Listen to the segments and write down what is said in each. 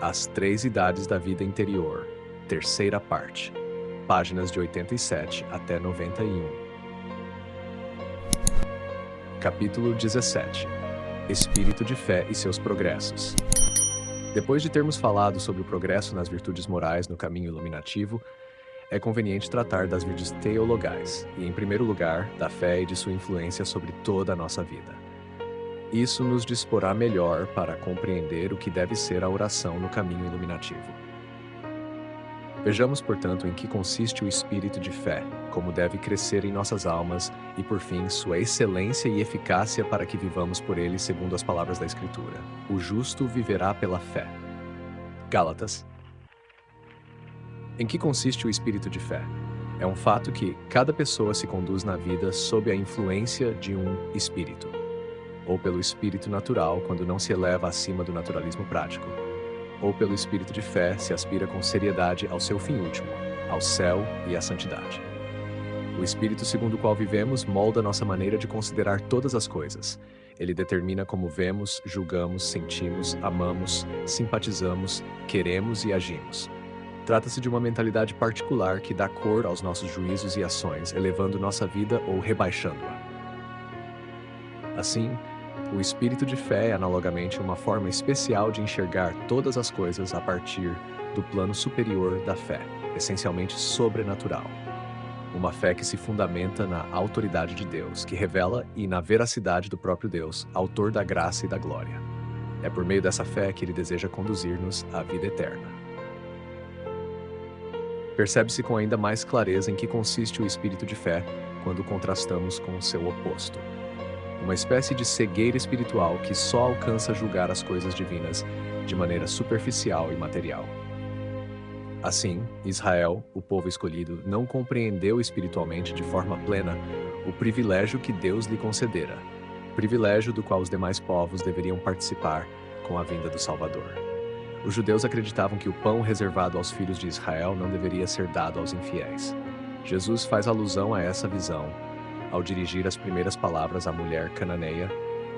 As Três Idades da Vida Interior, terceira parte, páginas de 87 até 91. Capítulo 17. Espírito de Fé e seus progressos. Depois de termos falado sobre o progresso nas virtudes morais no caminho iluminativo, é conveniente tratar das virtudes teologais, e em primeiro lugar, da fé e de sua influência sobre toda a nossa vida. Isso nos disporá melhor para compreender o que deve ser a oração no caminho iluminativo. Vejamos, portanto, em que consiste o espírito de fé, como deve crescer em nossas almas e, por fim, sua excelência e eficácia para que vivamos por ele segundo as palavras da Escritura. O justo viverá pela fé. Gálatas. Em que consiste o espírito de fé? É um fato que cada pessoa se conduz na vida sob a influência de um espírito, ou pelo espírito natural, quando não se eleva acima do naturalismo prático, ou pelo espírito de fé se aspira com seriedade ao seu fim último, ao céu e à santidade. O espírito segundo o qual vivemos molda nossa maneira de considerar todas as coisas. Ele determina como vemos, julgamos, sentimos, amamos, simpatizamos, queremos e agimos. Trata-se de uma mentalidade particular que dá cor aos nossos juízos e ações, elevando nossa vida ou rebaixando-a. Assim, o espírito de fé é analogamente uma forma especial de enxergar todas as coisas a partir do plano superior da fé, essencialmente sobrenatural. Uma fé que se fundamenta na autoridade de Deus, que revela e na veracidade do próprio Deus, autor da graça e da glória. É por meio dessa fé que ele deseja conduzir-nos à vida eterna. Percebe-se com ainda mais clareza em que consiste o espírito de fé quando contrastamos com o seu oposto. Uma espécie de cegueira espiritual que só alcança julgar as coisas divinas de maneira superficial e material. Assim, Israel, o povo escolhido, não compreendeu espiritualmente de forma plena o privilégio que Deus lhe concedera, privilégio do qual os demais povos deveriam participar com a vinda do Salvador. Os judeus acreditavam que o pão reservado aos filhos de Israel não deveria ser dado aos infiéis. Jesus faz alusão a essa visão ao dirigir as primeiras palavras à mulher cananeia,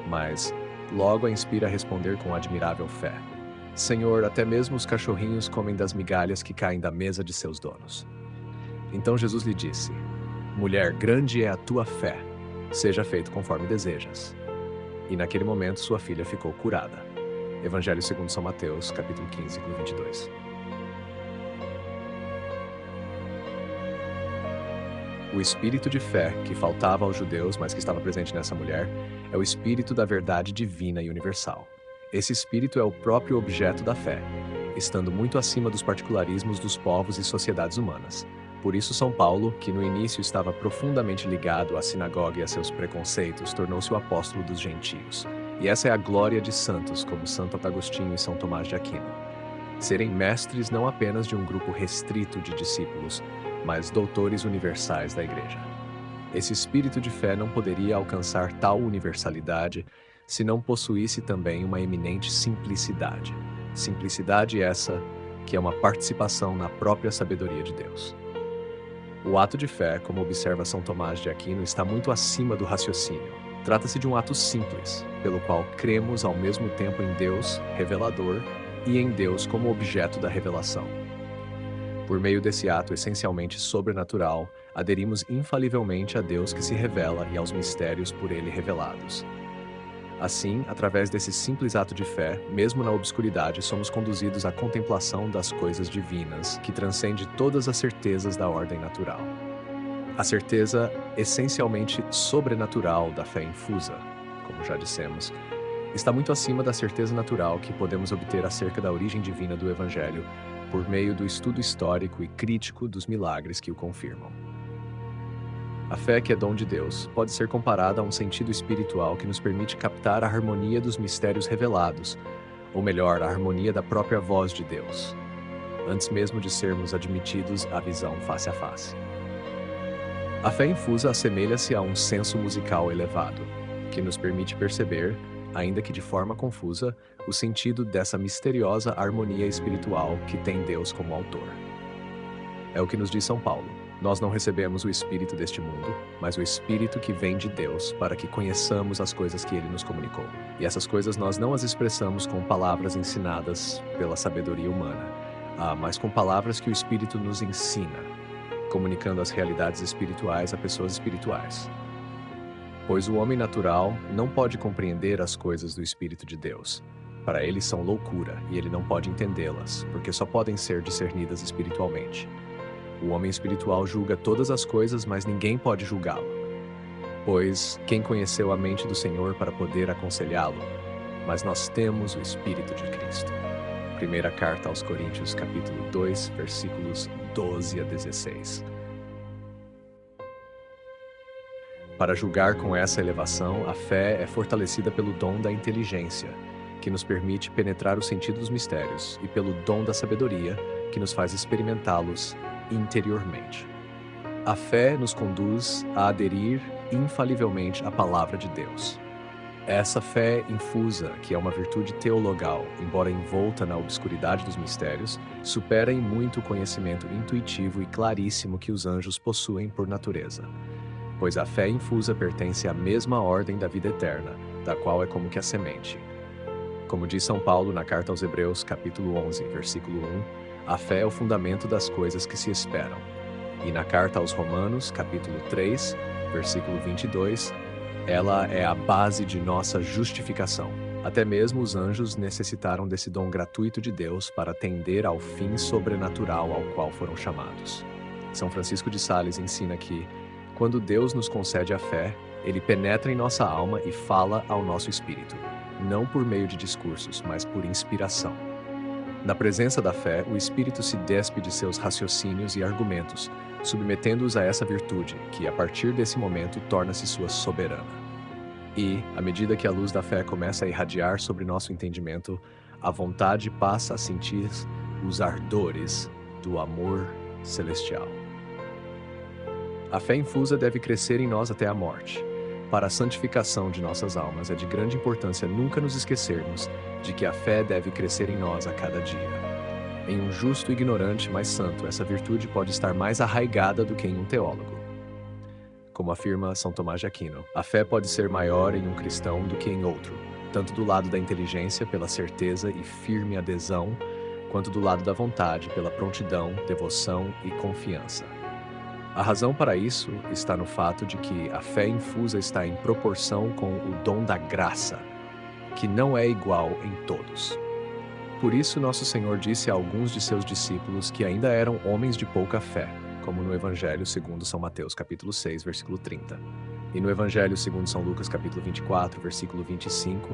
mas logo a inspira a responder com admirável fé: Senhor, até mesmo os cachorrinhos comem das migalhas que caem da mesa de seus donos. Então Jesus lhe disse: Mulher, grande é a tua fé, seja feito conforme desejas. E naquele momento sua filha ficou curada. Evangelho segundo São Mateus, capítulo 15, versículo 22. O espírito de fé que faltava aos judeus, mas que estava presente nessa mulher, é o espírito da verdade divina e universal. Esse espírito é o próprio objeto da fé, estando muito acima dos particularismos dos povos e sociedades humanas. Por isso, São Paulo, que no início estava profundamente ligado à sinagoga e a seus preconceitos, tornou-se o apóstolo dos gentios. E essa é a glória de santos, como Santo Agostinho e São Tomás de Aquino. Serem mestres não apenas de um grupo restrito de discípulos, mas doutores universais da Igreja. Esse espírito de fé não poderia alcançar tal universalidade se não possuísse também uma eminente simplicidade. Simplicidade essa que é uma participação na própria sabedoria de Deus. O ato de fé, como observa São Tomás de Aquino, está muito acima do raciocínio. Trata-se de um ato simples, pelo qual cremos ao mesmo tempo em Deus, revelador, e em Deus como objeto da revelação. Por meio desse ato essencialmente sobrenatural, aderimos infalivelmente a Deus que se revela e aos mistérios por ele revelados. Assim, através desse simples ato de fé, mesmo na obscuridade, somos conduzidos à contemplação das coisas divinas, que transcende todas as certezas da ordem natural. A certeza essencialmente sobrenatural da fé infusa, como já dissemos, está muito acima da certeza natural que podemos obter acerca da origem divina do Evangelho por meio do estudo histórico e crítico dos milagres que o confirmam. A fé, que é dom de Deus, pode ser comparada a um sentido espiritual que nos permite captar a harmonia dos mistérios revelados, ou melhor, a harmonia da própria voz de Deus, antes mesmo de sermos admitidos à visão face a face. A fé infusa assemelha-se a um senso musical elevado, que nos permite perceber, ainda que de forma confusa, o sentido dessa misteriosa harmonia espiritual que tem Deus como autor. É o que nos diz São Paulo: Nós não recebemos o espírito deste mundo, mas o espírito que vem de Deus, para que conheçamos as coisas que ele nos comunicou. E essas coisas nós não as expressamos com palavras ensinadas pela sabedoria humana, mas com palavras que o espírito nos ensina, comunicando as realidades espirituais a pessoas espirituais. Pois o homem natural não pode compreender as coisas do Espírito de Deus. Para ele são loucura, e ele não pode entendê-las, porque só podem ser discernidas espiritualmente. O homem espiritual julga todas as coisas, mas ninguém pode julgá-lo. Pois quem conheceu a mente do Senhor para poder aconselhá-lo? Mas nós temos o Espírito de Cristo. Primeira carta aos Coríntios, capítulo 2, versículos 12 a 16. Para julgar com essa elevação, a fé é fortalecida pelo dom da inteligência, que nos permite penetrar o sentido dos mistérios, e pelo dom da sabedoria, que nos faz experimentá-los interiormente. A fé nos conduz a aderir infalivelmente à palavra de Deus. Essa fé infusa, que é uma virtude teologal, embora envolta na obscuridade dos mistérios, supera em muito o conhecimento intuitivo e claríssimo que os anjos possuem por natureza. Pois a fé infusa pertence à mesma ordem da vida eterna, da qual é como que a semente. Como diz São Paulo na carta aos Hebreus, capítulo 11, versículo 1, a fé é o fundamento das coisas que se esperam. E na carta aos Romanos, capítulo 3, versículo 22, ela é a base de nossa justificação. Até mesmo os anjos necessitaram desse dom gratuito de Deus para atender ao fim sobrenatural ao qual foram chamados. São Francisco de Sales ensina que, quando Deus nos concede a fé, ele penetra em nossa alma e fala ao nosso espírito, não por meio de discursos, mas por inspiração. Na presença da fé, o espírito se despe de seus raciocínios e argumentos, submetendo-os a essa virtude, que a partir desse momento torna-se sua soberana. E, à medida que a luz da fé começa a irradiar sobre nosso entendimento, a vontade passa a sentir os ardores do amor celestial. A fé infusa deve crescer em nós até a morte. Para a santificação de nossas almas, é de grande importância nunca nos esquecermos de que a fé deve crescer em nós a cada dia. Em um justo ignorante, mas santo, essa virtude pode estar mais arraigada do que em um teólogo. Como afirma São Tomás de Aquino, a fé pode ser maior em um cristão do que em outro, tanto do lado da inteligência, pela certeza e firme adesão, quanto do lado da vontade, pela prontidão, devoção e confiança. A razão para isso está no fato de que a fé infusa está em proporção com o dom da graça, que não é igual em todos. Por isso, nosso Senhor disse a alguns de seus discípulos que ainda eram homens de pouca fé, como no Evangelho segundo São Mateus, capítulo 6, versículo 30. E no Evangelho segundo São Lucas, capítulo 24, versículo 25,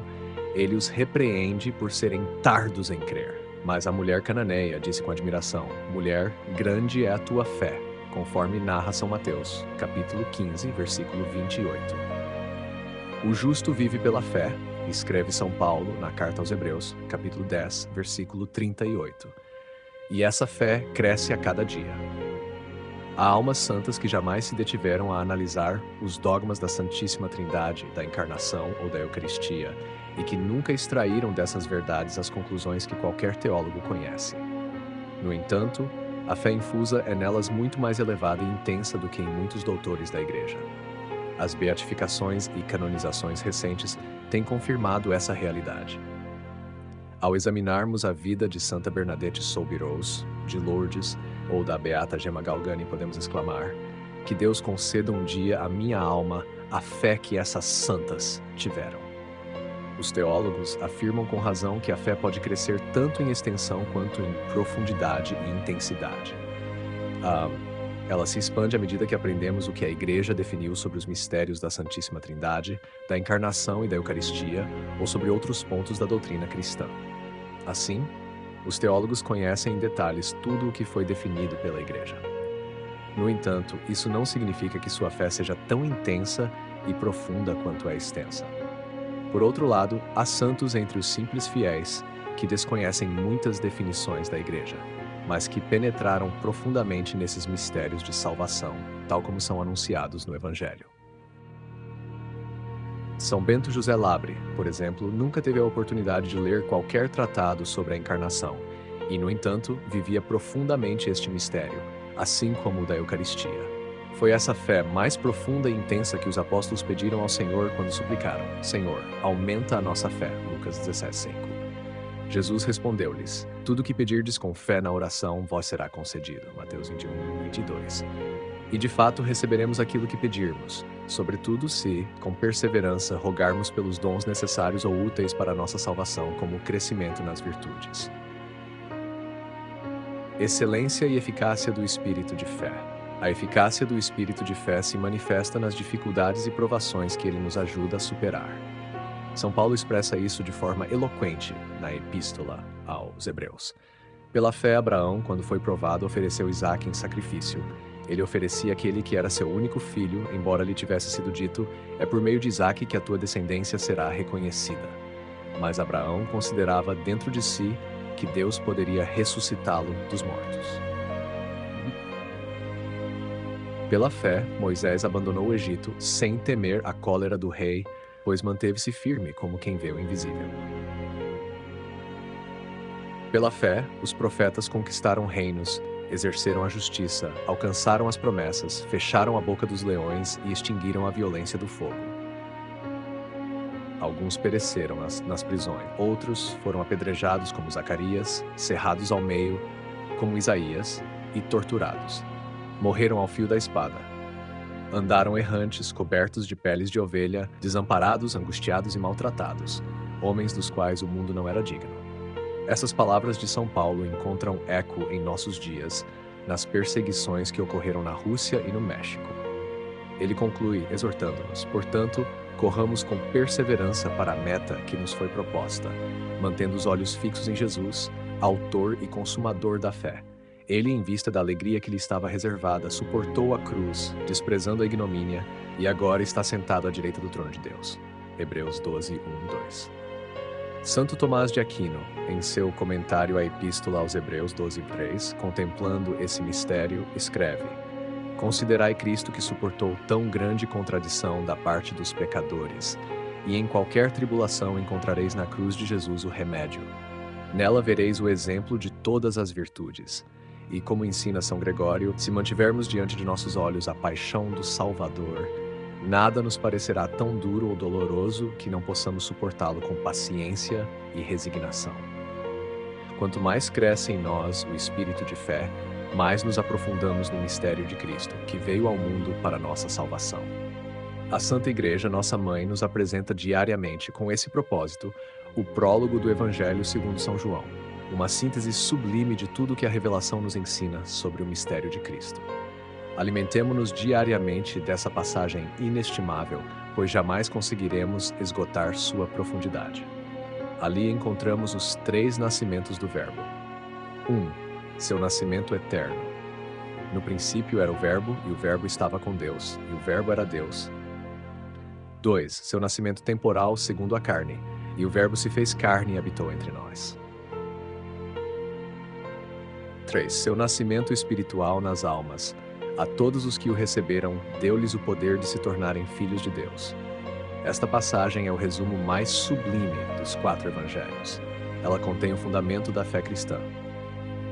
ele os repreende por serem tardos em crer. Mas a mulher cananeia disse com admiração: "Mulher, grande é a tua fé", conforme narra São Mateus, capítulo 15, versículo 28. O justo vive pela fé, escreve São Paulo na carta aos Hebreus, capítulo 10, versículo 38. E essa fé cresce a cada dia. Há almas santas que jamais se detiveram a analisar os dogmas da Santíssima Trindade, da Encarnação ou da Eucaristia, e que nunca extraíram dessas verdades as conclusões que qualquer teólogo conhece. No entanto, a fé infusa é nelas muito mais elevada e intensa do que em muitos doutores da Igreja. As beatificações e canonizações recentes têm confirmado essa realidade. Ao examinarmos a vida de Santa Bernadette Soubirous, de Lourdes, ou da Beata Gemma Galgani, podemos exclamar: que Deus conceda um dia à minha alma a fé que essas santas tiveram. Os teólogos afirmam com razão que a fé pode crescer tanto em extensão quanto em profundidade e intensidade. Ela se expande à medida que aprendemos o que a Igreja definiu sobre os mistérios da Santíssima Trindade, da Encarnação e da Eucaristia, ou sobre outros pontos da doutrina cristã. Assim, os teólogos conhecem em detalhes tudo o que foi definido pela Igreja. No entanto, isso não significa que sua fé seja tão intensa e profunda quanto é extensa. Por outro lado, há santos entre os simples fiéis que desconhecem muitas definições da Igreja, mas que penetraram profundamente nesses mistérios de salvação, tal como são anunciados no Evangelho. São Bento José Labre, por exemplo, nunca teve a oportunidade de ler qualquer tratado sobre a encarnação, e, no entanto, vivia profundamente este mistério, assim como o da Eucaristia. Foi essa fé mais profunda e intensa que os apóstolos pediram ao Senhor quando suplicaram: Senhor, aumenta a nossa fé. Lucas 17:5. Jesus respondeu-lhes: Tudo que pedirdes com fé na oração vos será concedido. Mateus 21:22. E de fato receberemos aquilo que pedirmos, sobretudo se, com perseverança, rogarmos pelos dons necessários ou úteis para a nossa salvação, como o crescimento nas virtudes. Excelência e eficácia do espírito de fé. A eficácia do espírito de fé se manifesta nas dificuldades e provações que ele nos ajuda a superar. São Paulo expressa isso de forma eloquente na Epístola aos Hebreus. Pela fé, Abraão, quando foi provado, ofereceu Isaque em sacrifício. Ele oferecia aquele que era seu único filho, embora lhe tivesse sido dito: é por meio de Isaque que a tua descendência será reconhecida. Mas Abraão considerava dentro de si que Deus poderia ressuscitá-lo dos mortos. Pela fé, Moisés abandonou o Egito sem temer a cólera do rei, pois manteve-se firme como quem vê o invisível. Pela fé, os profetas conquistaram reinos, exerceram a justiça, alcançaram as promessas, fecharam a boca dos leões e extinguiram a violência do fogo. Alguns pereceram nas prisões, outros foram apedrejados como Zacarias, cerrados ao meio como Isaías e torturados. Morreram ao fio da espada. Andaram errantes, cobertos de peles de ovelha, desamparados, angustiados e maltratados, homens dos quais o mundo não era digno. Essas palavras de São Paulo encontram eco em nossos dias, nas perseguições que ocorreram na Rússia e no México. Ele conclui exortando-nos: portanto, corramos com perseverança para a meta que nos foi proposta, mantendo os olhos fixos em Jesus, autor e consumador da fé. Ele, em vista da alegria que lhe estava reservada, suportou a cruz, desprezando a ignomínia, e agora está sentado à direita do trono de Deus. Hebreus 12:1-2. Santo Tomás de Aquino, em seu comentário à Epístola aos Hebreus 12:3, contemplando esse mistério, escreve: Considerai Cristo que suportou tão grande contradição da parte dos pecadores, e em qualquer tribulação encontrareis na cruz de Jesus o remédio. Nela vereis o exemplo de todas as virtudes. E como ensina São Gregório, se mantivermos diante de nossos olhos a paixão do Salvador, nada nos parecerá tão duro ou doloroso que não possamos suportá-lo com paciência e resignação. Quanto mais cresce em nós o espírito de fé, mais nos aprofundamos no mistério de Cristo, que veio ao mundo para nossa salvação. A Santa Igreja, nossa mãe, nos apresenta diariamente, com esse propósito, o prólogo do Evangelho segundo São João, uma síntese sublime de tudo que a revelação nos ensina sobre o mistério de Cristo. Alimentemo-nos diariamente dessa passagem inestimável, pois jamais conseguiremos esgotar sua profundidade. Ali encontramos os 3 nascimentos do Verbo. 1. Seu nascimento eterno. No princípio era o Verbo, e o Verbo estava com Deus, e o Verbo era Deus. 2. Seu nascimento temporal segundo a carne, e o Verbo se fez carne e habitou entre nós. 3. Seu nascimento espiritual nas almas. A todos os que o receberam, deu-lhes o poder de se tornarem filhos de Deus. Esta passagem é o resumo mais sublime dos 4 evangelhos. Ela contém o fundamento da fé cristã.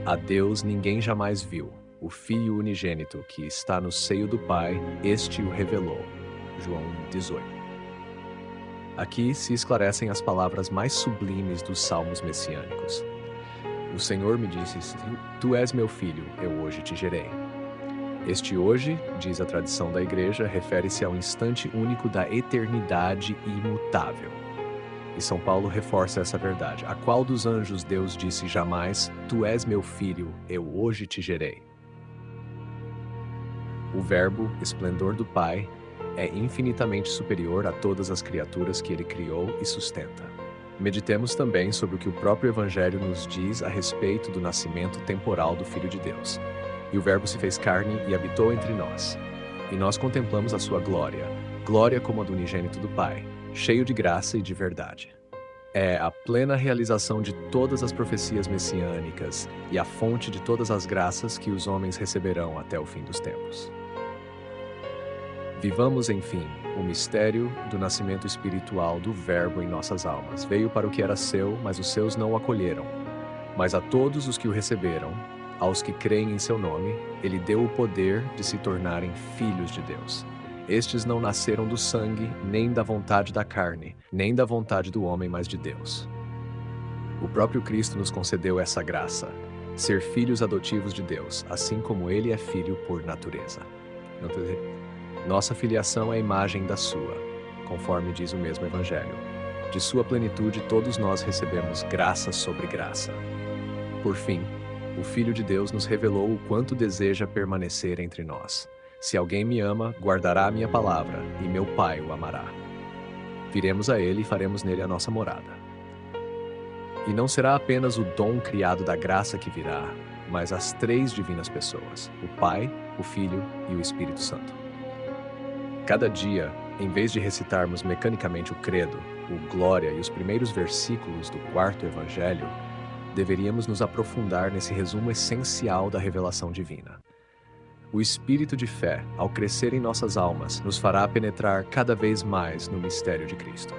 A Deus ninguém jamais viu. O Filho unigênito que está no seio do Pai, este o revelou. João 18. Aqui se esclarecem as palavras mais sublimes dos salmos messiânicos. O Senhor me disse: Tu és meu filho, eu hoje te gerei. Este hoje, diz a tradição da Igreja, refere-se ao instante único da eternidade imutável. E São Paulo reforça essa verdade. A qual dos anjos Deus disse jamais: Tu és meu filho, eu hoje te gerei? O Verbo, esplendor do Pai, é infinitamente superior a todas as criaturas que ele criou e sustenta. Meditemos também sobre o que o próprio Evangelho nos diz a respeito do nascimento temporal do Filho de Deus. E o Verbo se fez carne e habitou entre nós. E nós contemplamos a sua glória, glória como a do unigênito do Pai, cheio de graça e de verdade. É a plena realização de todas as profecias messiânicas e a fonte de todas as graças que os homens receberão até o fim dos tempos. Vivamos, enfim, o mistério do nascimento espiritual do Verbo em nossas almas. Veio para o que era seu, mas os seus não o acolheram. Mas a todos os que o receberam, Aos que creem em seu nome, ele deu o poder de se tornarem filhos de Deus. Estes não nasceram do sangue, nem da vontade da carne, nem da vontade do homem, mas de Deus. O próprio Cristo nos concedeu essa graça, ser filhos adotivos de Deus, assim como ele é filho por natureza. Nossa filiação é a imagem da sua, conforme diz o mesmo Evangelho. De sua plenitude todos nós recebemos graça sobre graça. Por fim, o Filho de Deus nos revelou o quanto deseja permanecer entre nós. Se alguém me ama, guardará a minha palavra, e meu Pai o amará. Viremos a ele e faremos nele a nossa morada. E não será apenas o dom criado da graça que virá, mas as três divinas pessoas, o Pai, o Filho e o Espírito Santo. Cada dia, em vez de recitarmos mecanicamente o credo, o glória e os primeiros versículos do quarto evangelho, deveríamos nos aprofundar nesse resumo essencial da revelação divina. O espírito de fé, ao crescer em nossas almas, nos fará penetrar cada vez mais no mistério de Cristo.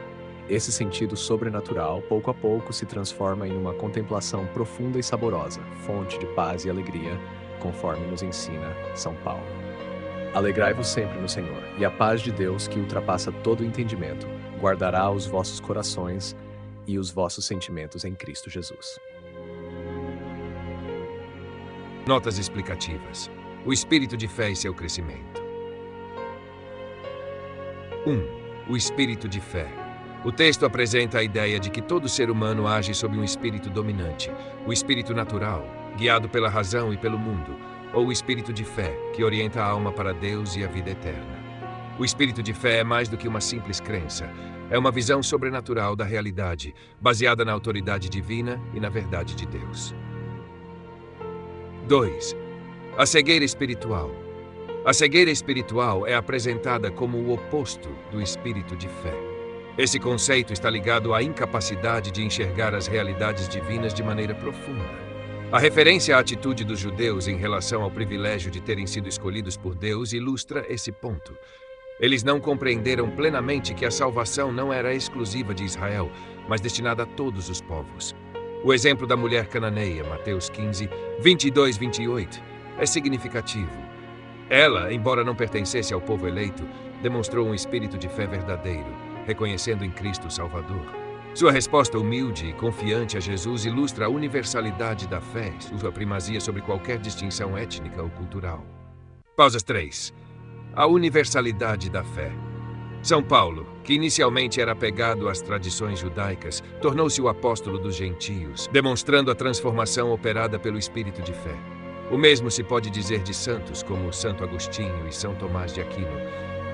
Esse sentido sobrenatural, pouco a pouco, se transforma em uma contemplação profunda e saborosa, fonte de paz e alegria, conforme nos ensina São Paulo. Alegrai-vos sempre no Senhor, e a paz de Deus, que ultrapassa todo o entendimento, guardará os vossos corações e os vossos sentimentos em Cristo Jesus. Notas explicativas. O espírito de fé e seu crescimento. 1. O espírito de fé. O texto apresenta a ideia de que todo ser humano age sob um espírito dominante, o espírito natural, guiado pela razão e pelo mundo, ou o espírito de fé, que orienta a alma para Deus e a vida eterna. O espírito de fé é mais do que uma simples crença. É uma visão sobrenatural da realidade, baseada na autoridade divina e na verdade de Deus. 2. A cegueira espiritual. A cegueira espiritual é apresentada como o oposto do espírito de fé. Esse conceito está ligado à incapacidade de enxergar as realidades divinas de maneira profunda. A referência à atitude dos judeus em relação ao privilégio de terem sido escolhidos por Deus ilustra esse ponto. Eles não compreenderam plenamente que a salvação não era exclusiva de Israel, mas destinada a todos os povos. O exemplo da mulher cananeia, Mateus 15, 22, 28, é significativo. Ela, embora não pertencesse ao povo eleito, demonstrou um espírito de fé verdadeiro, reconhecendo em Cristo o Salvador. Sua resposta humilde e confiante a Jesus ilustra a universalidade da fé, sua primazia sobre qualquer distinção étnica ou cultural. Pausas 3. A universalidade da fé. São Paulo, que inicialmente era apegado às tradições judaicas, tornou-se o apóstolo dos gentios, demonstrando a transformação operada pelo espírito de fé. O mesmo se pode dizer de santos como Santo Agostinho e São Tomás de Aquino,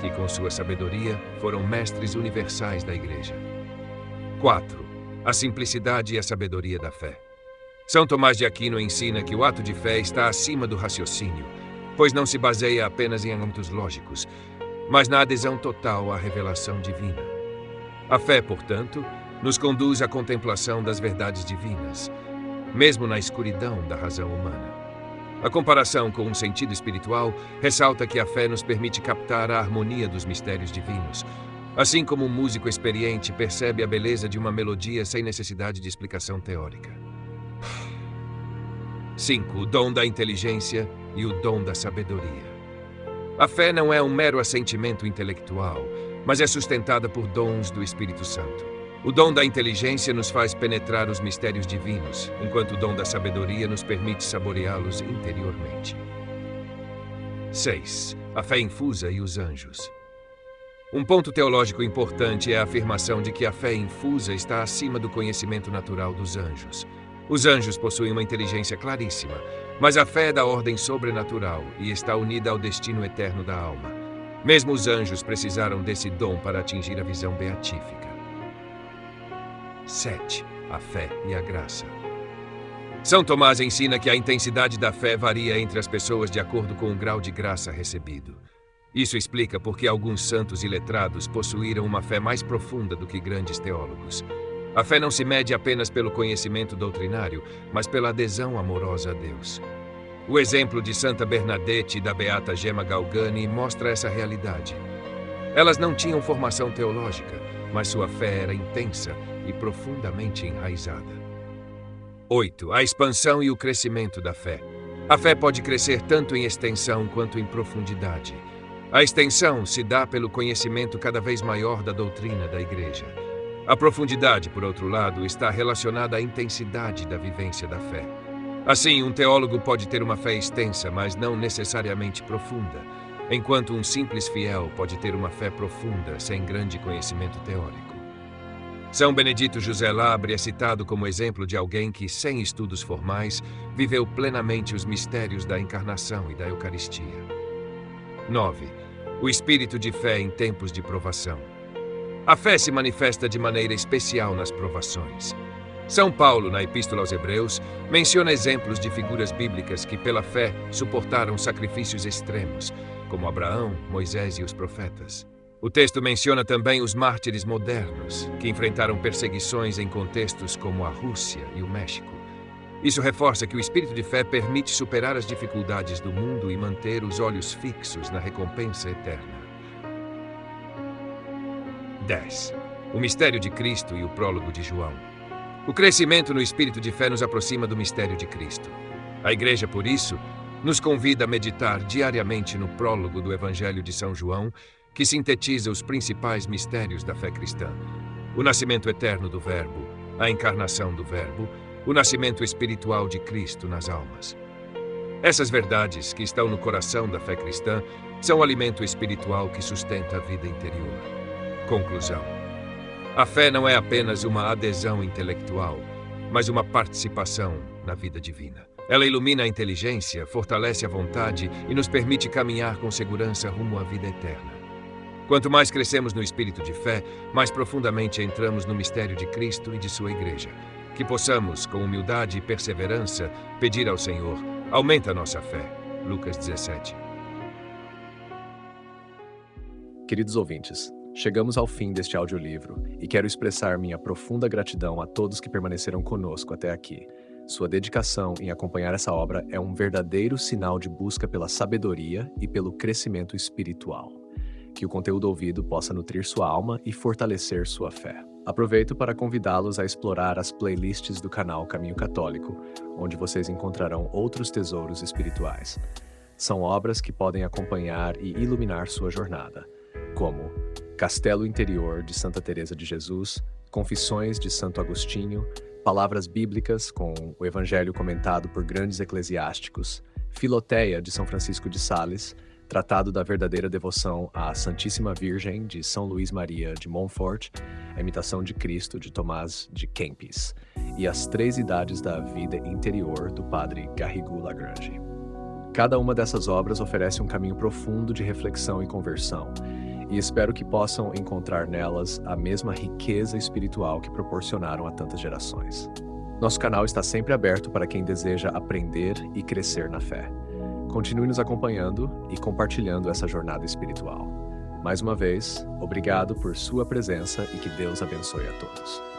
que com sua sabedoria foram mestres universais da Igreja. 4. A simplicidade e a sabedoria da fé. São Tomás de Aquino ensina que o ato de fé está acima do raciocínio, pois não se baseia apenas em âmbitos lógicos, mas na adesão total à revelação divina. A fé, portanto, nos conduz à contemplação das verdades divinas, mesmo na escuridão da razão humana. A comparação com um sentido espiritual ressalta que a fé nos permite captar a harmonia dos mistérios divinos, assim como um músico experiente percebe a beleza de uma melodia sem necessidade de explicação teórica. 5. O dom da inteligência e o dom da sabedoria. A fé não é um mero assentimento intelectual, mas é sustentada por dons do Espírito Santo. O dom da inteligência nos faz penetrar os mistérios divinos, enquanto o dom da sabedoria nos permite saboreá-los interiormente. 6. A fé infusa e os anjos. Um ponto teológico importante é a afirmação de que a fé infusa está acima do conhecimento natural dos anjos. Os anjos possuem uma inteligência claríssima, mas a fé é da ordem sobrenatural e está unida ao destino eterno da alma. Mesmo os anjos precisaram desse dom para atingir a visão beatífica. 7. A fé e a graça. São Tomás ensina que a intensidade da fé varia entre as pessoas de acordo com o grau de graça recebido. Isso explica por que alguns santos e letrados possuíram uma fé mais profunda do que grandes teólogos. A fé não se mede apenas pelo conhecimento doutrinário, mas pela adesão amorosa a Deus. O exemplo de Santa Bernadette e da beata Gemma Galgani mostra essa realidade. Elas não tinham formação teológica, mas sua fé era intensa e profundamente enraizada. 8. A expansão e o crescimento da fé. A fé pode crescer tanto em extensão quanto em profundidade. A extensão se dá pelo conhecimento cada vez maior da doutrina da Igreja. A profundidade, por outro lado, está relacionada à intensidade da vivência da fé. Assim, um teólogo pode ter uma fé extensa, mas não necessariamente profunda, enquanto um simples fiel pode ter uma fé profunda sem grande conhecimento teórico. São Benedito José Labre é citado como exemplo de alguém que, sem estudos formais, viveu plenamente os mistérios da encarnação e da Eucaristia. 9. O espírito de fé em tempos de provação. A fé se manifesta de maneira especial nas provações. São Paulo, na Epístola aos Hebreus, menciona exemplos de figuras bíblicas que, pela fé, suportaram sacrifícios extremos, como Abraão, Moisés e os profetas. O texto menciona também os mártires modernos, que enfrentaram perseguições em contextos como a Rússia e o México. Isso reforça que o espírito de fé permite superar as dificuldades do mundo e manter os olhos fixos na recompensa eterna. 10. O mistério de Cristo e o prólogo de João. O crescimento no espírito de fé nos aproxima do mistério de Cristo. A Igreja, por isso, nos convida a meditar diariamente no prólogo do Evangelho de São João, que sintetiza os principais mistérios da fé cristã: o nascimento eterno do Verbo, a encarnação do Verbo, o nascimento espiritual de Cristo nas almas. Essas verdades, que estão no coração da fé cristã, são o alimento espiritual que sustenta a vida interior. Conclusão: a fé não é apenas uma adesão intelectual, mas uma participação na vida divina. Ela ilumina a inteligência, fortalece a vontade e nos permite caminhar com segurança rumo à vida eterna. Quanto mais crescemos no espírito de fé, mais profundamente entramos no mistério de Cristo e de sua Igreja. Que possamos, com humildade e perseverança, pedir ao Senhor: aumenta a nossa fé. Lucas 17. Queridos ouvintes, chegamos ao fim deste audiolivro e quero expressar minha profunda gratidão a todos que permaneceram conosco até aqui. Sua dedicação em acompanhar essa obra é um verdadeiro sinal de busca pela sabedoria e pelo crescimento espiritual. Que o conteúdo ouvido possa nutrir sua alma e fortalecer sua fé. Aproveito para convidá-los a explorar as playlists do canal Caminho Católico, onde vocês encontrarão outros tesouros espirituais. São obras que podem acompanhar e iluminar sua jornada, como Castelo Interior de Santa Teresa de Jesus, Confissões de Santo Agostinho, Palavras Bíblicas com o Evangelho comentado por grandes eclesiásticos, Filoteia de São Francisco de Sales, Tratado da Verdadeira Devoção à Santíssima Virgem de São Luís Maria de Montfort, A Imitação de Cristo de Tomás de Kempis e As Três Idades da Vida Interior do Padre Garrigou Lagrange. Cada uma dessas obras oferece um caminho profundo de reflexão e conversão, e espero que possam encontrar nelas a mesma riqueza espiritual que proporcionaram a tantas gerações. Nosso canal está sempre aberto para quem deseja aprender e crescer na fé. Continue nos acompanhando e compartilhando essa jornada espiritual. Mais uma vez, obrigado por sua presença e que Deus abençoe a todos.